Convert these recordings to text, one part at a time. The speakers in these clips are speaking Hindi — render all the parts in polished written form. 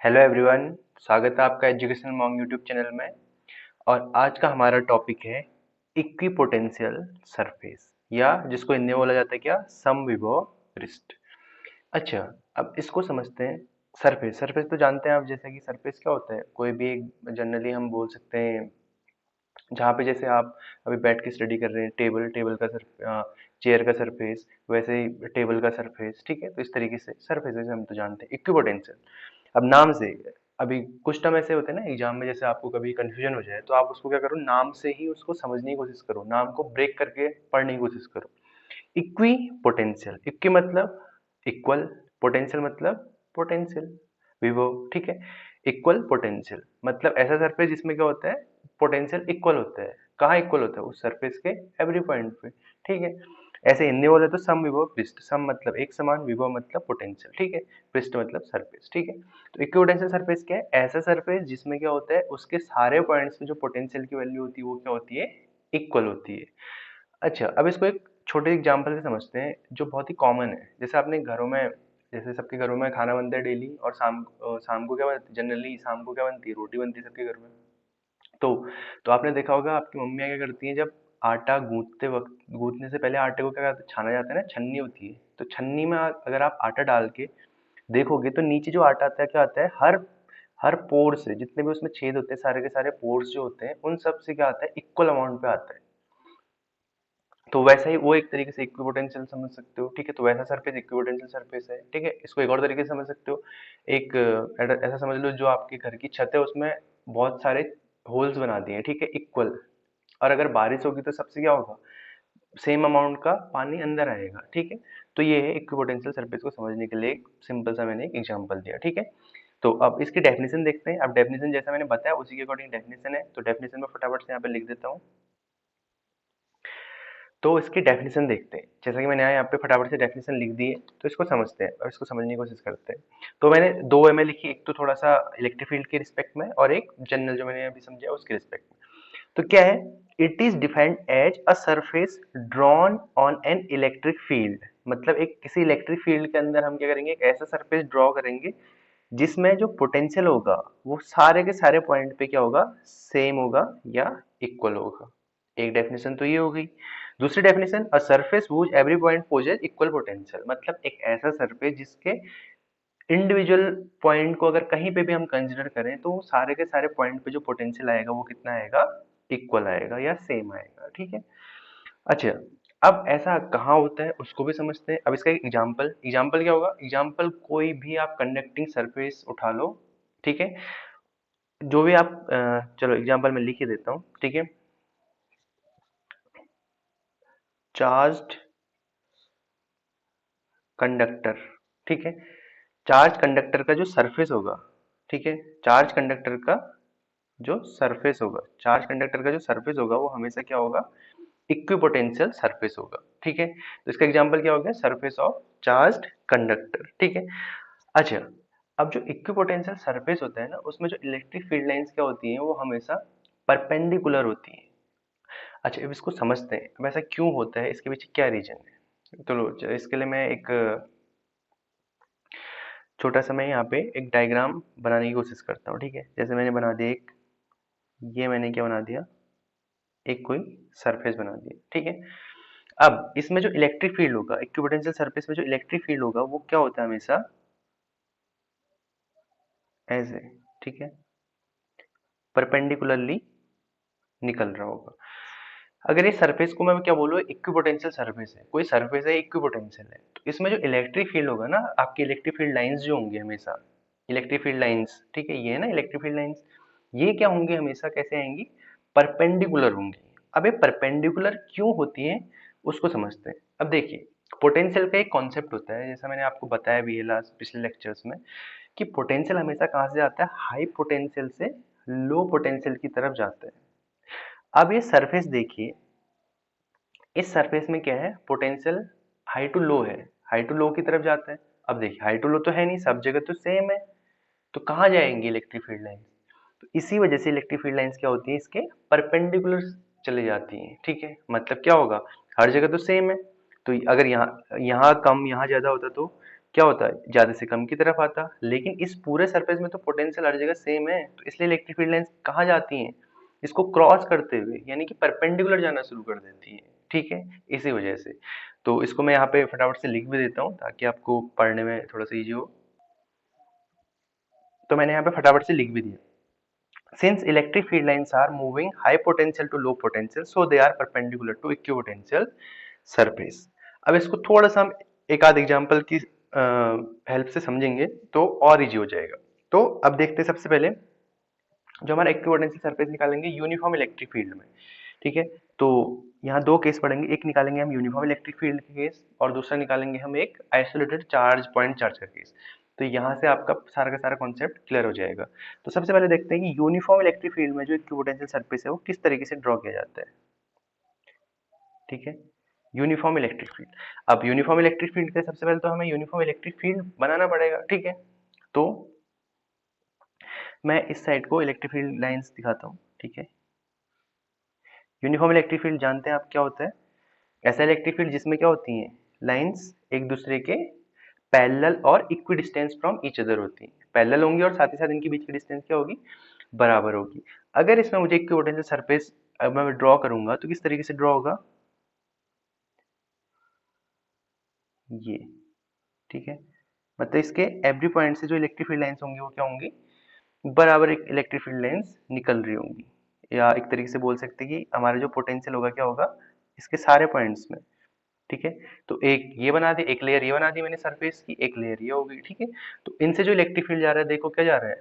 Hello everyone. स्वागत है आपका एजुकेशन मॉन्ग यूट्यूब चैनल में। और आज का हमारा टॉपिक है इक्विपोटेंशियल सरफेस, या जिसको हिंदी में बोला जाता है क्या, समविभव पृष्ठ। अच्छा, अब इसको समझते हैं। सरफेस सरफेस तो जानते हैं आप, जैसे कि सरफेस क्या होता है, कोई भी एक जनरली हम बोल सकते हैं जहाँ पे जैसे आप अभी बैठ के स्टडी कर रहे हैं, टेबल टेबल का चेयर का सरफेस, वैसे ही टेबल का सरफेस। ठीक है, तो इस तरीके से सरफेसेस हम तो जानते हैं। इक्विपोटेंशियल, अब नाम से, अभी कुछ टर्म ऐसे होते हैं ना एग्जाम में, जैसे आपको कभी कंफ्यूजन हो जाए तो आप उसको क्या करो, नाम से ही उसको समझने की कोशिश करो, नाम को ब्रेक करके पढ़ने की कोशिश करो। इक्वी पोटेंशियल, इक्वी मतलब इक्वल, पोटेंशियल मतलब पोटेंशियल, विभव। ठीक है, इक्वल पोटेंशियल मतलब ऐसा सरफेस जिसमें क्या होता है, पोटेंशियल इक्वल होता है। कहाँ इक्वल होता है? उस सरफेस के एवरी पॉइंट पे। ठीक है, ऐसे हिंदी बोले तो सम विभव पृष्ठ, सम मतलब एक समान, विभव मतलब पोटेंशियल। ठीक है, पृष्ठ मतलब सरफेस। ठीक है, तो इक्विपोटेंशियल सरफेस क्या है? ऐसा सरफेस जिसमें क्या होता है, उसके सारे पॉइंट्स में जो पोटेंशियल की वैल्यू होती है वो क्या होती है, इक्वल होती है। अच्छा, अब इसको एक छोटे एग्जांपल से समझते हैं जो बहुत ही कॉमन है। जैसे आपने घरों में, जैसे सबके घरों में खाना बनता है डेली, और शाम को क्या बनती है, जनरली शाम को क्या बनती है, रोटी बनती है सबके घर में। तो तो आपने देखा होगा आपकी मम्मियाँ क्या करती हैं, जब आटा गूंथते वक्त, गूंथने से पहले आटे को क्या करते हैं, छाना जाता है ना, छन्नी होती है। तो छन्नी में अगर आप आटा डाल के देखोगे तो नीचे जो आटा आता है, क्या आता है, हर हर पोर से जितने भी उसमें छेद होते हैं, सारे के सारे पोर्स जो होते हैं, उन सब से क्या आता है, इक्वल अमाउंट पे आता है। तो वैसा ही वो एक तरीके से इक्विपोटेंशियल समझ सकते हो। ठीक है, तो वैसा सरफेस इक्विपोटेंशियल सरफेस है। ठीक है, इसको एक और तरीके से समझ सकते हो। एक ऐसा समझ लो, जो आपके घर की छत है उसमें बहुत सारे होल्स बना दिए हैं, ठीक है, इक्वल। और अगर बारिश होगी तो सबसे क्या होगा, सेम अमाउंट का पानी अंदर आएगा। ठीक है, तो ये है इक्विपोटेंशियल सरफेस को समझने के लिए एक सिंपल सा मैंने एक एग्जांपल दिया। ठीक है, तो अब इसकी डेफिनेशन देखते हैं। अब डेफिनेशन जैसा मैंने बताया उसी के अकॉर्डिंग डेफिनेशन है, तो डेफिनेशन में फटाफट से यहाँ पे लिख देता हूँ। तो इसकी डेफिनेशन देखते हैं। जैसा कि मैंने यहाँ पे फटाफट से डेफिनेशन लिख दी है, तो इसको समझते हैं और इसको समझने की कोशिश करते हैं। तो मैंने दो वे में लिखी, एक तो थोड़ा सा इलेक्ट्रिक फील्ड के रिस्पेक्ट में, और एक जनरल जो मैंने अभी समझा उसके रिस्पेक्ट में। तो क्या है, it is defined as a surface drawn on an electric field. मतलब एक किसी इलेक्ट्रिक फील्ड के अंदर हम क्या करेंगे, एक ऐसा सरफेस ड्रॉ करेंगे जिसमें जो पोटेंशियल होगा वो सारे के सारे पॉइंट पे क्या होगा, सेम होगा या इक्वल होगा। एक डेफिनेशन तो ये हो गई। दूसरी definition, a surface whose every point possess equal potential, मतलब एक ऐसा सरफेस जिसके इंडिविजुअल पॉइंट को अगर कहीं पे भी हम कंसिडर करें तो वो सारे के सारे पॉइंट पे जो पोटेंशियल आएगा वो कितना आएगा, इक्वल आएगा या सेम आएगा। ठीक है, अच्छा, अब ऐसा कहाँ होता है उसको भी समझते हैं। अब इसका एक एग्जाम्पल, एग्जाम्पल क्या होगा, एग्जाम्पल कोई भी आप कंडक्टिंग सरफेस उठा लो। ठीक है, जो भी आप चलो एग्जाम्पल में लिख ही देता हूँ। ठीक है, चार्ज्ड कंडक्टर। ठीक है, चार्ज कंडक्टर का जो सरफेस होगा, ठीक है, चार्ज कंडक्टर का जो सरफेस होगा, चार्ज कंडक्टर का जो सरफेस होगा वो हमेशा क्या होगा, इक्विपोटेंशियल सरफेस होगा। ठीक है, तो इसका एग्जांपल क्या हो गया, सरफेस ऑफ चार्ज्ड कंडक्टर। ठीक है, अच्छा, अब जो इक्विपोटेंशियल सरफेस होता है ना, उसमें जो इलेक्ट्रिक फील्ड लाइंस क्या होती हैं, वो हमेशा परपेंडिकुलर होती हैं। अच्छा, अब इसको समझते हैं, अब ऐसा क्यों होता है, इसके पीछे क्या रीजन है। तो लो, इसके लिए मैं एक छोटा सा मैं यहाँ पे एक डायग्राम बनाने की कोशिश करता हूँ। ठीक है, जैसे मैंने बना दिया एक, ये मैंने क्या बना दिया, एक कोई सरफेस बना दिया। ठीक है, अब इसमें जो इलेक्ट्रिक फील्ड होगा, इक्विपोटेंशियल सरफेस में जो इलेक्ट्रिक फील्ड होगा वो क्या होता है, हमेशा ऐसे, ठीक है, परपेंडिकुलरली निकल रहा होगा। अगर ये सरफेस को मैं क्या बोलूँ, इक्विपोटेंशियल सरफेस है, कोई सरफेस है इक्विपोटेंशियल है, तो इसमें जो इलेक्ट्रिक फील्ड होगा ना, आपकी इलेक्ट्रिक फील्ड लाइंस जो होंगी हमेशा, इलेक्ट्रिक फील्ड लाइंस, ठीक है, ये है ना इलेक्ट्रिक फील्ड लाइंस, ये क्या होंगी, हमेशा कैसे आएंगी, परपेंडिकुलर होंगी। अब ये परपेंडिकुलर क्यों होती है उसको समझते हैं। अब देखिए, पोटेंशियल का एक कॉन्सेप्ट होता है, जैसा मैंने आपको बताया भी है लास्ट पिछले लेक्चर्स में, कि पोटेंशियल हमेशा कहाँ से जाता है, हाई पोटेंशियल से लो पोटेंशियल की तरफ जाता है। अब ये सरफेस देखिए, इस सरफेस में क्या है, पोटेंशियल हाई टू लो है, हाई टू लो की तरफ जाता है। अब देखिए, हाई टू लो तो है नहीं, सब जगह तो सेम है, तो कहाँ जाएंगी इलेक्ट्रिक फील्ड लाइंस, तो इसी वजह से इलेक्ट्रिक फील्ड लाइंस क्या होती है, इसके परपेंडिकुलर चले जाती हैं। ठीक है, मतलब क्या होगा, हर जगह तो सेम है, तो अगर यहाँ यहाँ कम यहाँ ज्यादा होता तो क्या होता है, ज्यादा से कम की तरफ आता। लेकिन इस पूरे सरफेस में तो पोटेंशियल हर जगह सेम है, तो इसलिए इलेक्ट्रिक फील्ड लाइंस कहाँ जाती हैं, इसको क्रॉस करते हुए, यानी कि परपेंडिकुलर जाना शुरू कर देती है। ठीक है, इसी वजह से। तो इसको मैं यहाँ पे फटाफट से लिख भी देता हूँ ताकि आपको पढ़ने में थोड़ा सा इजी हो। तो मैंने यहाँ पे फटाफट से लिख भी दिया। Since electric field lines are moving high potential to low potential, so they are perpendicular to equipotential surface. अब इसको थोड़ा सा हम एक आध एग्जांपल की हेल्प से समझेंगे तो और इजी हो जाएगा। तो अब देखते हैं सबसे पहले जो हमारा इक्विपोटेंशियल सरफेस निकालेंगे यूनिफॉर्म इलेक्ट्रिक फील्ड में। ठीक है, तो यहाँ दो केस पढ़ेंगे, एक निकालेंगे हम यूनिफॉर्म इलेक्ट्रिक फील्ड का केस और दूसरा निकालेंगे हम एक आइसोलेटेड चार्ज पॉइंट चार्ज का केस। तो यहाँ से आपका सारा का सारा कॉन्सेप्ट क्लियर हो जाएगा। तो सबसे पहले देखते हैं कि यूनिफॉर्म इलेक्ट्रिक फील्ड में जो इक्विपोटेंशियल सरफेस है वो किस तरीके से ड्रॉ किया जाता है। ठीक है, यूनिफॉर्म इलेक्ट्रिक फील्ड। अब यूनिफॉर्म इलेक्ट्रिक फील्ड के लिए सबसे पहले तो हमें यूनिफॉर्म इलेक्ट्रिक फील्ड बनाना पड़ेगा। ठीक है, तो मैं इस साइड को इलेक्ट्रिक फील्ड लाइंस दिखाता हूँ। ठीक है, यूनिफॉर्म इलेक्ट्रिक फील्ड जानते हैं आप क्या होता है, ऐसा इलेक्ट्रिक फील्ड जिसमें क्या होती हैं, लाइंस एक दूसरे के पैरेलल और equi distance from each other होती हैं, पैरेलल होंगी और साथ ही साथ इनके बीच की डिस्टेंस क्या होगी, बराबर होगी। अगर इसमें मुझे इक्विपोटेंशियल सरफेस अब मैं ड्रॉ करूंगा तो किस तरीके से ड्रॉ होगा, ये। ठीक है, मतलब इसके एवरी पॉइंट से जो इलेक्ट्रिक फील्ड लाइंस होंगी वो क्या होंगी, बराबर एक इलेक्ट्रिक फील्ड लाइंस निकल रही होंगी। या एक तरीके से बोल सकते हैं कि हमारा जो पोटेंशियल होगा क्या होगा इसके सारे पॉइंट्स में। ठीक है, तो एक ये बना दी, एक लेयर ये बना दी मैंने सरफेस की, एक लेयर ये हो गई। ठीक है, तो इनसे जो इलेक्ट्रिक फील्ड जा रहा है देखो क्या जा रहा है,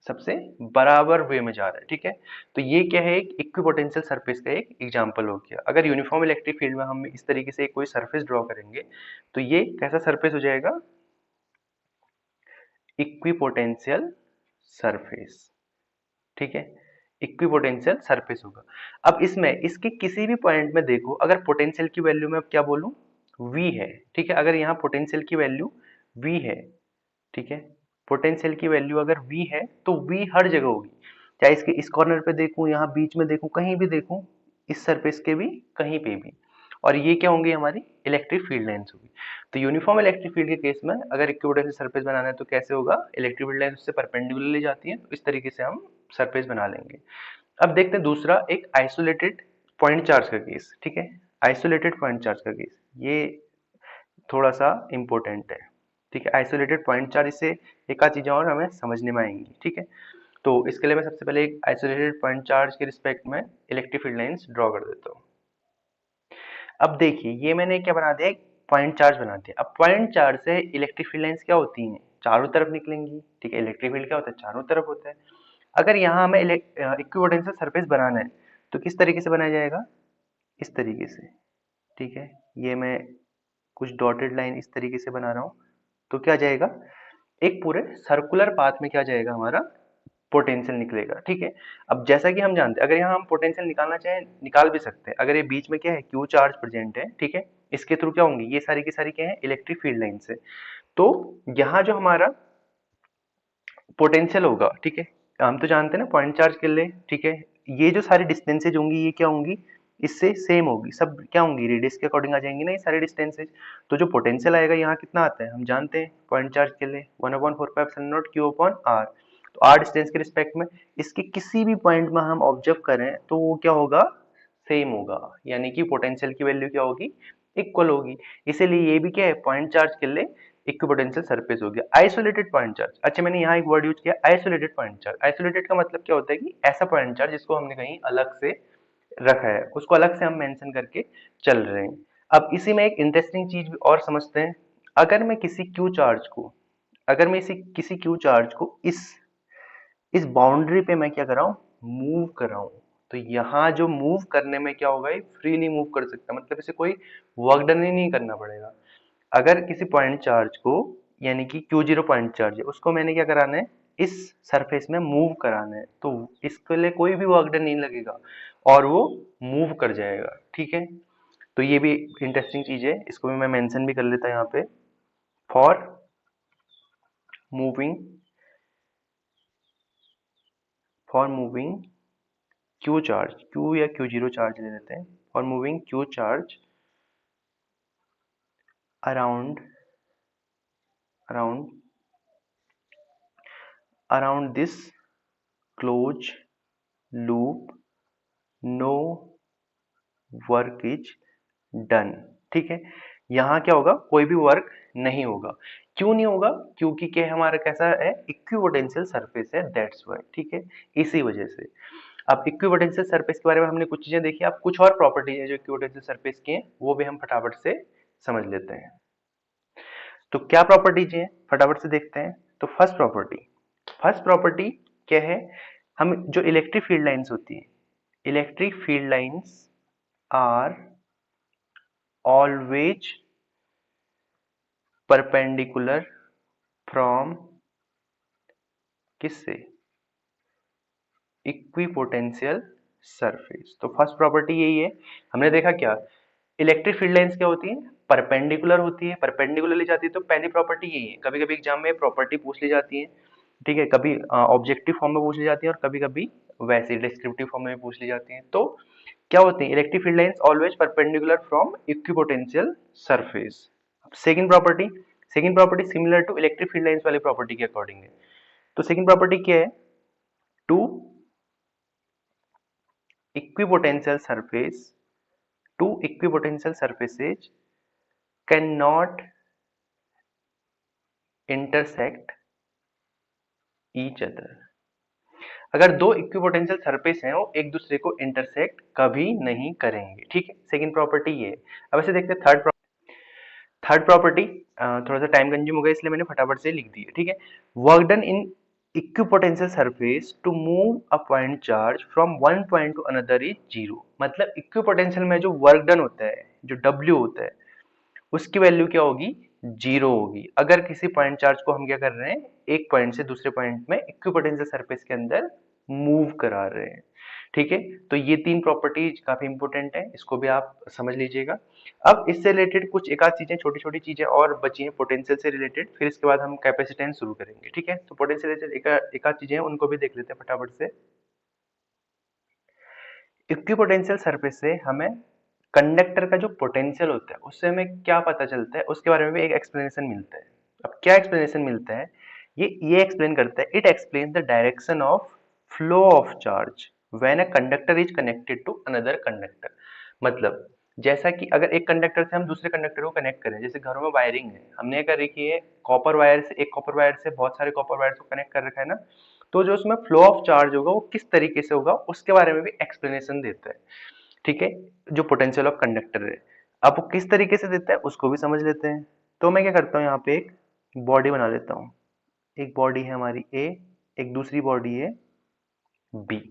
सबसे बराबर वे में जा रहा है। ठीक है, तो ये क्या है, एक इक्विपोटेंशियल सरफेस का एक एग्जांपल हो गया। अगर यूनिफॉर्म इलेक्ट्रिक फील्ड में हम इस तरीके से कोई सरफेस ड्रॉ करेंगे तो ये कैसा सरफेस हो जाएगा, इक्विपोटेंशियल सरफेस। ठीक है, इक्विपोटेंशियल सरफेस होगा। अब इसमें इसके किसी भी पॉइंट में देखो, अगर पोटेंशियल की वैल्यू में अब क्या बोलूं, v है। ठीक है, अगर यहाँ पोटेंशियल की वैल्यू v है, ठीक है, पोटेंशियल की वैल्यू अगर v है तो v हर जगह होगी, चाहे इसके इस कॉर्नर पे देखूं, यहाँ बीच में देखूं, कहीं भी देखूं, इस सरफेस के भी कहीं पे भी। और ये क्या होंगी, हमारी इलेक्ट्रिक फील्ड लाइंस होगी। तो यूनिफॉर्म इलेक्ट्रिक फील्ड के केस में अगर इक्विपोटेंशियल सरफेस बनाना है तो कैसे होगा, इलेक्ट्रिक फील्ड लाइंस उससे परपेंडिकुलरली जाती है, तो इस तरीके से हम सरफेस बना लेंगे। अब देखते हैं दूसरा एक आइसोलेटेड पॉइंट चार्ज का केस। ठीक है, आइसोलेटेड पॉइंट चार्ज का केस ये थोड़ा सा इंपॉर्टेंट है। ठीक है, आइसोलेटेड पॉइंट चार्ज, इससे एक आध चीजें और हमें समझने में आएंगी। ठीक है, तो इसके लिए मैं सबसे पहले एक आइसोलेटेड पॉइंट चार्ज के रिस्पेक्ट में इलेक्ट्रिक फील्ड लाइंस ड्रॉ कर देता हूँ। अब देखिए ये मैंने क्या बना दिया, एक पॉइंट चार्ज बना दिया। अब पॉइंट चार्ज से इलेक्ट्रिक फील्ड लाइंस क्या होती हैं, चारों तरफ निकलेंगी। ठीक है, इलेक्ट्रिक फील्ड क्या होता है, चारों तरफ होता है। अगर यहाँ हमें इक्विपोटेंशियल सरफेस बनाना है तो किस तरीके से बनाया जाएगा, इस तरीके से। ठीक है, ये मैं कुछ डॉटेड लाइन इस तरीके से बना रहा हूँ, तो क्या जाएगा, एक पूरे सर्कुलर पाथ में क्या जाएगा, हमारा पोटेंशियल निकलेगा। ठीक है, अब जैसा कि हम जानते हैं अगर यहाँ हम पोटेंशियल निकालना चाहें निकाल भी सकते हैं। अगर ये बीच में क्या है, क्यू चार्ज प्रेजेंट है, ठीक है, इसके थ्रू क्या होंगी, ये सारी की सारी क्या है, इलेक्ट्रिक फील्ड लाइन से। तो यहाँ जो हमारा पोटेंशियल होगा, ठीक है, हम तो जानते हैं ना पॉइंट चार्ज के लिए। ठीक है, ये जो सारी डिस्टेंसेज होंगी ये क्या होंगी, इससे सेम होगी, सब क्या होंगी, रेडियस के अकॉर्डिंग आ जाएंगी ना ये सारी डिस्टेंसेज। तो जो पोटेंशियल आएगा यहाँ कितना आता है, हम जानते हैं पॉइंट चार्ज के लिए 1/4πε0 Q/r। तो r डिस्टेंस के रिस्पेक्ट में इसके किसी भी पॉइंट में हम ऑब्जर्व करें तो वो क्या होगा, सेम होगा, यानी कि पोटेंशियल की वैल्यू क्या होगी, इक्वल होगी। इसीलिए ये भी क्या है, पॉइंट चार्ज के लिए इक्विपोटेंशियल सरफेस हो गया। आइसोलेटेड पॉइंट चार्ज, अच्छा मैंने यहाँ एक वर्ड यूज किया आइसोलेटेड पॉइंट चार्ज। आइसोलेटेड का मतलब क्या होता है कि ऐसा पॉइंट चार्ज जिसको हमने कहीं अलग से रखा है, उसको अलग से हम मेंशन करके चल रहे हैं। अब इसी में एक इंटरेस्टिंग चीज भी और समझते हैं। अगर मैं किसी क्यू चार्ज को, अगर मैं इसी किसी क्यू चार्ज को इस बाउंड्री पे मैं क्या कर रहा हूँ, मूव कर रहा हूँ, तो यहाँ जो मूव करने में क्या होगा, ये फ्रीली मूव कर सकता है, मतलब इसे कोई वर्क डन ही नहीं करना पड़ेगा। अगर किसी पॉइंट चार्ज को, यानी कि Q0 पॉइंट चार्ज है, उसको मैंने क्या कराना है, इस सरफेस में मूव कराना है, तो इसके लिए कोई भी वर्क डन नहीं लगेगा और वो मूव कर जाएगा। ठीक है, तो ये भी इंटरेस्टिंग चीज है, इसको भी मैं मेंशन भी कर लेता हूँ यहाँ पे। For moving for moving Q charge, Q या Q0 चार्ज ले लेते हैं, for moving Q charge around around this close loop no work is done. ठीक है, यहाँ क्या होगा, कोई भी वर्क नहीं होगा। क्यों नहीं होगा? क्योंकि क्या हमारा कैसा है, इक्विपोटेंशियल सरफेस है, दैट्स व्हाई। ठीक है, इसी वजह से। अब इक्विपोटेंशियल सरफेस के बारे में हमने कुछ चीजें देखी, अब कुछ और प्रॉपर्टी है जो इक्विपोटेंशियल सरफेस की है वो भी हम फटाफट से समझ लेते हैं। तो क्या प्रॉपर्टीज है फटाफट से देखते हैं। तो फर्स्ट प्रॉपर्टी क्या है, हम जो इलेक्ट्रिक फील्ड लाइंस होती है, electric field lines are always perpendicular from किससे, इक्विपोटेंशियल सरफेस। तो फर्स्ट प्रॉपर्टी यही है। हमने देखा क्या, इलेक्ट्रिक फील्ड लाइंस क्या होती है, परपेंडिकुलर होती है, परपेंडिकुलरली जाती है। तो पहली प्रॉपर्टी यही है। कभी कभी एग्जाम में प्रॉपर्टी पूछ ली जाती है, ठीक है, कभी ऑब्जेक्टिव फॉर्म में पूछ ली जाती है और कभी कभी वैसे डिस्क्रिप्टिव फॉर्म में पूछ ली जाती है। तो क्या होती है, electric field lines always perpendicular from equipotential surface. Second property similar to electric field lines वाली प्रॉपर्टी के अकॉर्डिंग है। तो सेकंड प्रॉपर्टी क्या है, to equipotential surface two equipotential surfaces cannot intersect each other। अगर दो इक्विपोटेंशियल सरफेस हैं वो एक दूसरे को इंटरसेक्ट कभी नहीं करेंगे। ठीक है, सेकंड प्रॉपर्टी ये। अब ऐसे देखते हैं थर्ड प्रॉपर्टी। थोड़ा सा टाइम कंज्यूम हो गया इसलिए मैंने फटाफट से लिख दिया। ठीक है, work done in equipotential surface to move a point charge from one point to another is zero. मतलब इक्विपोटेंशियल में जो वर्क डन होता है, जो W होता है, उसकी वैल्यू क्या होगी, जीरो होगी। अगर किसी पॉइंट चार्ज को हम क्या कर रहे हैं, एक पॉइंट से दूसरे पॉइंट में इक्विपोटेंशियल सरफेस के अंदर मूव करा रहे हैं। ठीक है, तो ये तीन प्रॉपर्टीज काफी इंपॉर्टेंट है, इसको भी आप समझ लीजिएगा। अब इससे रिलेटेड कुछ एक आध चीजें, छोटी छोटी चीजें और बची हैं पोटेंशियल से रिलेटेड, फिर इसके बाद हम कैपेसिटेंस शुरू करेंगे। ठीक है, तो पोटेंशियल से एक आध चीजें हैं उनको भी देख लेते हैं फटाफट से। इक्विपोटेंशियल सरफेस से हमें कंडक्टर का जो पोटेंशियल होता है उससे हमें क्या पता चलता है, उसके बारे में भी एक एक्सप्लेनेशन मिलता है। अब क्या एक्सप्लेनेशन मिलता है, ये एक्सप्लेन करता है, it explain the direction of flow of charge when a conductor is connected to another conductor. मतलब जैसा कि अगर एक कंडक्टर से हम दूसरे कंडक्टर को कनेक्ट करें, जैसे घरों में वायरिंग है, हमने कर रखी है कॉपर वायर से, एक कॉपर वायर से बहुत सारे कॉपर वायर को कनेक्ट कर रखा है ना, तो जो उसमें फ्लो ऑफ चार्ज होगा वो किस तरीके से होगा उसके बारे में भी एक्सप्लेनेशन देता है। ठीक है, जो पोटेंशियल ऑफ कंडक्टर है, अब वो किस तरीके से देता है उसको भी समझ लेते हैं। तो मैं क्या करता हूँ, यहाँ पे एक बॉडी बना लेता हूँ। एक बॉडी है हमारी ए, एक दूसरी बॉडी है बी।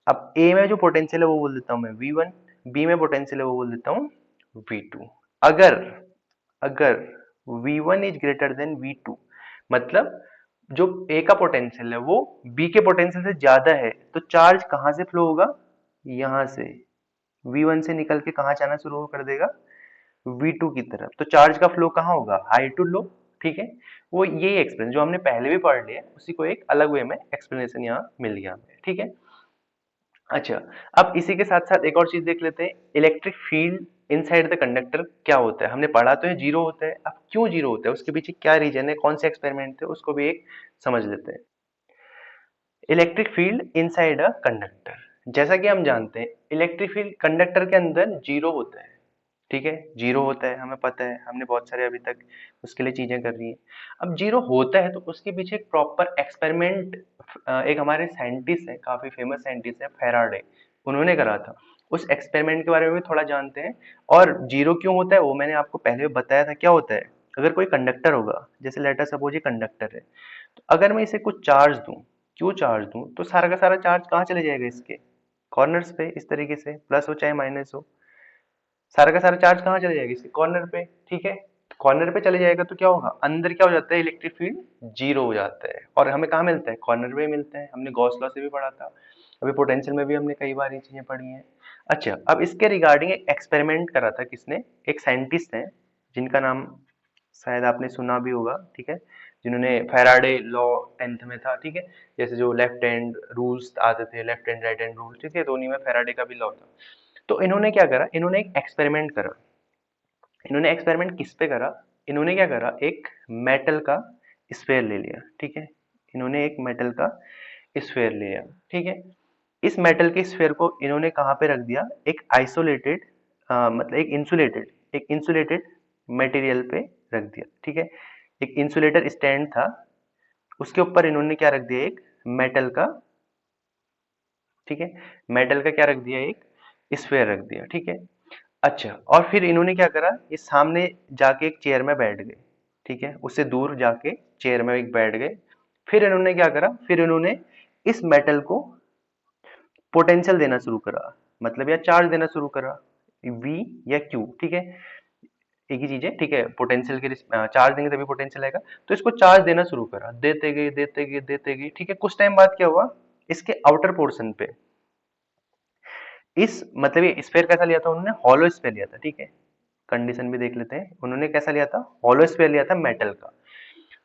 अब ए में जो पोटेंशियल है वो बोल देता हूँ मैं V1, बी में पोटेंशियल है वो बोल देता हूँ V2। अगर अगर V1 is greater than V2, मतलब जो ए का पोटेंशियल है वो बी के पोटेंशियल से ज्यादा है, तो चार्ज कहां से फ्लो होगा, यहां से V1 से निकल के कहां जाना शुरू कर देगा, V2 की तरफ। तो चार्ज का फ्लो कहां होगा, हाई टू लो। ठीक है, वो यही एक्सप्लेन जो हमने पहले भी पढ़ लिया उसी को एक अलग वे में एक्सप्लेनेशन यहाँ मिल गया हमें। ठीक है, अच्छा, अब इसी के साथ साथ एक और चीज देख लेते हैं, electric field inside the conductor क्या होता है। हमने पढ़ा तो है जीरो होता है, अब क्यों जीरो होता है, उसके पीछे क्या रीजन है, कौन से एक्सपेरिमेंट थे, उसको भी एक समझ लेते हैं। Electric field inside a conductor, जैसा कि हम जानते हैं इलेक्ट्रिक फील्ड कंडक्टर के अंदर जीरो होता है। ठीक है, जीरो होता है, हमें पता है, हमने बहुत सारे अभी तक उसके लिए चीजें कर रही है। अब जीरो होता है तो उसके पीछे एक प्रॉपर एक्सपेरिमेंट, एक हमारे साइंटिस्ट है, काफी फेमस साइंटिस्ट है, फेराडे, उन्होंने करा था। उस एक्सपेरिमेंट के बारे में भी थोड़ा जानते हैं। और जीरो क्यों होता है वो मैंने आपको पहले भी बताया था। क्या होता है, अगर कोई कंडक्टर होगा, जैसे लेट अस सपोज ये कंडक्टर है, तो अगर मैं इसे कुछ चार्ज दूं, क्यों चार्ज दूं, तो सारा का सारा चार्ज कहाँ चले जाएगा, इसके कॉर्नर्स पे, इस तरीके से प्लस हो चाहे माइनस हो, सारा का सारा चार्ज कहाँ चले जाएगा, इसके कॉर्नर पे। ठीक है, कॉर्नर पे चले जाएगा तो क्या होगा, अंदर क्या हो जाता है, इलेक्ट्रिक फील्ड जीरो हो जाता है। और हमें कहाँ मिलता है, कॉर्नर पे मिलता है, हमने गॉस लॉ से भी पढ़ा था, अभी पोटेंशियल में भी हमने कई बार ये चीजें पढ़ी हैं। अच्छा, अब इसके रिगार्डिंग एक एक्सपेरिमेंट करा था किसने, एक साइंटिस्ट है जिनका नाम शायद आपने सुना भी होगा। ठीक है, जिन्होंने फेराडे लॉ 10th में था। ठीक है, जैसे जो लेफ्ट हैंड रूल्स आते थे, left hand right hand rule, ठीक है, तो उन्हीं में फेराडे का भी लॉ था। तो इन्होंने क्या करा, इन्होंने एक एक्सपेरिमेंट करा। इन्होंने एक्सपेरिमेंट किस पे करा, इन्होंने क्या करा, एक मेटल का स्फेयर ले लिया, ठीक है। इन्होंने एक मेटल का स्फेयर लिया, ठीक है। इस मेटल के स्फेयर को इन्होंने कहाँ पे रख दिया, एक आइसोलेटेड मतलब एक इंसुलेटेड मटेरियल पे रख दिया, ठीक है। एक इंसुलेटर स्टैंड था, उसके ऊपर इन्होंने क्या रख दिया, एक मेटल का, ठीक है, मेटल का क्या रख दिया, एक स्फेयर रख दिया, ठीक है। अच्छा, और फिर इन्होंने क्या करा, ये सामने जाके एक चेयर में बैठ गए, ठीक है, उससे दूर जाके चेयर में एक बैठ गए। फिर इन्होंने क्या करा, फिर इन्होंने इस मेटल को पोटेंशियल देना शुरू करा, मतलब या चार्ज देना शुरू करा, V या Q, ठीक है, एक ही चीज है, ठीक है। पोटेंशियल के चार्ज देंगे तभी पोटेंशियल आएगा, तो इसको चार्ज देना शुरू करा, देते गए देते गए देते गए, ठीक है। कुछ टाइम बाद क्या हुआ, इसके आउटर पोर्शन पे इस मतलब ये स्फेयर कैसा लिया था उन्होंने, हॉलो स्फेयर लिया था, ठीक है। कंडीशन भी देख लेते हैं, उन्होंने कैसा लिया था, हॉलो स्फेयर लिया था मेटल का।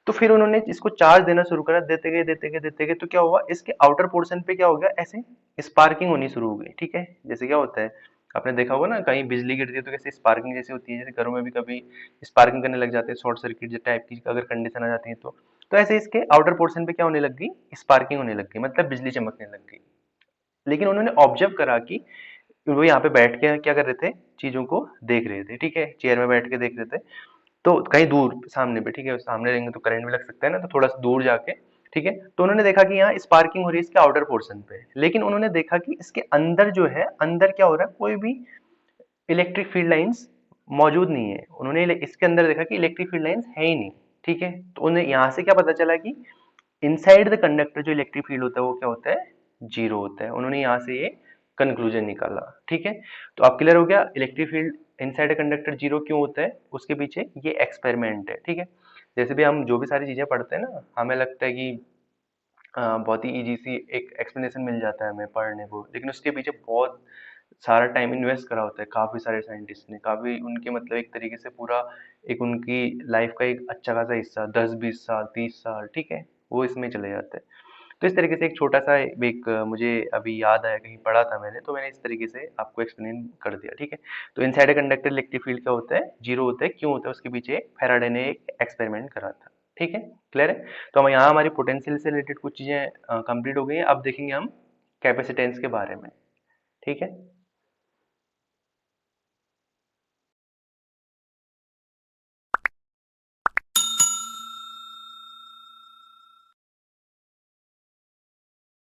तो फिर उन्होंने इसको चार्ज देना शुरू करा, देते गए देते गए देते गए, तो क्या हुआ, इसके आउटर पोर्शन पे क्या हो गया, ऐसे स्पार्किंग होनी शुरू हो गई, ठीक है। जैसे क्या होता है, आपने देखा होगा ना, कहीं बिजली गिरती है तो कैसे स्पार्किंग जैसी होती है, जैसे घरों में भी कभी स्पार्किंग करने लग जाते हैं, शॉर्ट सर्किट टाइप की अगर कंडीशन आ जाती है तो ऐसे इसके आउटर पोर्शन पे क्या होने लग गई, स्पार्किंग होने लग गई, मतलब बिजली चमकने लग गई। लेकिन उन्होंने ऑब्जर्व करा कि वो यहाँ पे बैठ के क्या कर रहे थे, चीजों को देख रहे थे, ठीक है, चेयर में बैठ के देख रहे थे। तो कहीं दूर सामने पे, ठीक है, सामने रहेंगे तो करंट भी लग सकता है ना, तो थोड़ा सा दूर जाके, ठीक है, तो उन्होंने देखा कि यहाँ स्पार्किंग हो रही है इसके आउटर पोर्शन पे। लेकिन उन्होंने देखा कि इसके अंदर जो है, अंदर क्या हो रहा है, कोई भी इलेक्ट्रिक फील्ड लाइंस मौजूद नहीं है। उन्होंने इसके अंदर देखा कि इलेक्ट्रिक फील्ड लाइंस है ही नहीं, ठीक है। तो उन्हें यहाँ से क्या पता चला कि इनसाइड द कंडक्टर जो इलेक्ट्रिक फील्ड होता है वो क्या होता है, जीरो होता है। उन्होंने यहाँ से ये कंक्लूजन निकाला, ठीक है। तो अब क्लियर हो गया electric field inside conductor zero क्यों होता है, उसके पीछे ये एक्सपेरिमेंट है, ठीक है। जैसे भी हम जो भी सारी चीजें पढ़ते हैं ना, हमें लगता है कि बहुत ही इजी सी एक एक्सप्लेनेशन मिल जाता है हमें पढ़ने को, लेकिन उसके पीछे बहुत सारा टाइम इन्वेस्ट करा होता है काफी सारे साइंटिस्ट ने, काफी उनके मतलब एक तरीके से पूरा एक उनकी लाइफ का एक अच्छा खासा हिस्सा, 10-20 साल 30 साल, ठीक है, वो इसमें चले जाते हैं। तो इस तरीके से एक छोटा सा एक मुझे अभी याद आया, कहीं पढ़ा था मैंने, तो मैंने इस तरीके से आपको एक्सप्लेन कर दिया, ठीक है। तो inside a conductor electric field क्या होता है, जीरो होता है, क्यों होता है, उसके पीछे फैराडे ने एक एक्सपेरिमेंट करा था, ठीक है। क्लियर है। तो हम यहाँ हमारी पोटेंशियल से रिलेटेड कुछ चीजें कंप्लीट हो गई हैं। अब देखेंगे हम कैपेसिटेंस के बारे में, ठीक है।